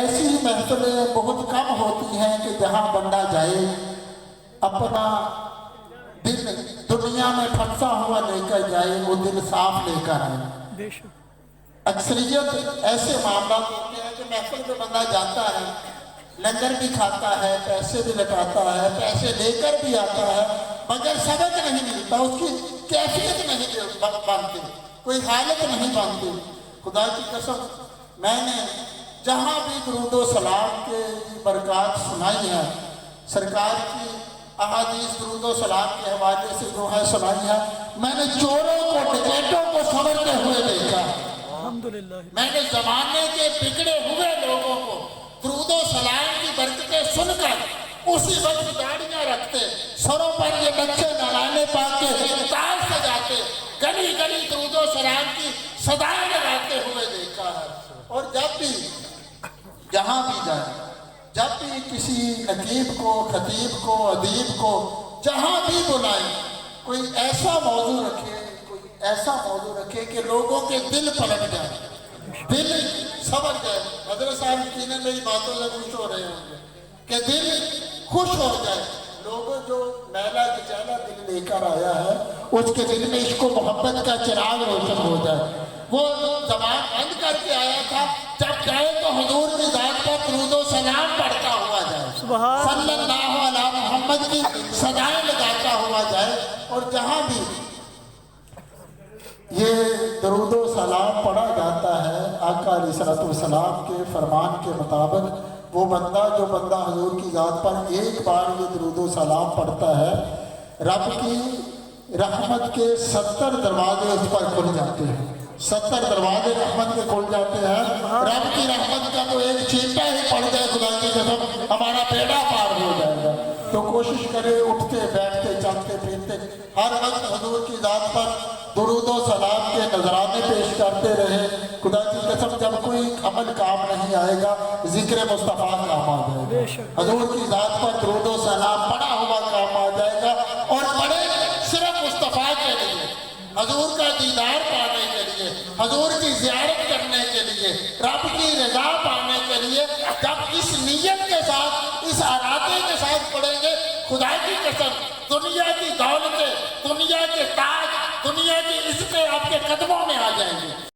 ایسی محفلیں بہت کم ہوتی ہیں کہ جہاں بندہ جائے اپنا دل دنیا میں پھنسا ہوا لے کر جائے، وہ دل صاف لے کر آئے۔ اکثریت ایسے معاملات ہوتے ہیں کہ محفل میں بندہ جاتا ہے، لنگر بھی کھاتا ہے، پیسے بھی لٹاتا ہے، پیسے لے کر بھی آتا ہے، مگر سبق نہیں ملتا، اس کی کیفیت نہیں بنتی، کوئی حالت نہیں بنتی۔ خدا کی قسم، میں نے جہاں بھی درود و سلام کے برکات سنائی ہے، سرکار کی احادیث درود و سلام کے حوالے سے جو ہے سنائی ہے، میں نے چوروں کو ڈکیٹوں کو سنورتے ہوئے دیکھا، میں نے زمانے کے بگڑے ہوئے لوگوں کو درود و سلام کی برکتیں سن کر اسی وقت داڑیاں رکھتے، سروں پر یہ بچے نالانے پا کے تاج سجاتے، گلی گلی درود و سلام کی صدائیں لگاتے ہوئے دیکھا ہے۔ اور جب بھی جہاں بھی جائیں، جب بھی کسی نقیب کو، خطیب کو، ادیب کو جہاں بھی بلائیں، کوئی ایسا موضوع رکھے، کوئی ایسا موضوع رکھے کہ لوگوں کے دل پلٹ جائیں، دل سبر جائے۔ حضرت صاحب یقیناً میری باتوں سے خوش ہو رہے ہوں گے کہ دل خوش ہو جائے۔ لوگوں جو میلا کچیلا دل لے کر آیا ہے، اس کے دل میں عشق و محبت کا چراغ روشن ہو جائے۔ وہ زبان بند کر کے آیا تھا، جب جائے تو حضور کی ذات پر درود و سلام پڑھتا ہوا جائے، صلی اللہ علیہ محمد کی صدائیں لگاتا ہوا جائے۔ اور جہاں بھی یہ درود و سلام پڑھا جاتا ہے، آقا علیہ الصلوۃ والسلام کے فرمان کے مطابق، وہ بندہ جو بندہ حضور کی ذات پر ایک بار یہ درود و سلام پڑھتا ہے، رب کی رحمت کے 70 دروازے اس پر کھل جاتے ہیں، 70 دروازے رحمت کے کھل جاتے ہیں۔ رب کی رحمت کا تو ایک چھینٹا ہی پڑ جائے، خدا کی قسم ہمارا بیڑا پار ہو جائے گا۔ تو کوشش کرے اٹھتے بیٹھتے چلتے پھرتے ہر وقت حضور کی ذات پر درود و سلام کے نذرانے پیش کرتے رہے۔ خدا کی قسم جب کوئی عمل کام نہیں آئے گا، ذکر مصطفیٰ کام آ جائے گا، حضور کی ذات پر درود و سلام پڑھا ہوا کام آ جائے گا۔ اور پڑھے صرف مصطفیٰ کے لیے، حضور کا دیدار پانے کے لیے، حضور کی زیارت کرنے کے لیے، رب کی رضا پانے کے لیے، جب اس نیت کے ساتھ، اس ارادے کے ساتھ پڑھیں گے، خدا کی قسم دنیا کی دولتیں، دنیا کے تاج، دنیا کی عزتیں آپ کے قدموں میں آ جائیں گے۔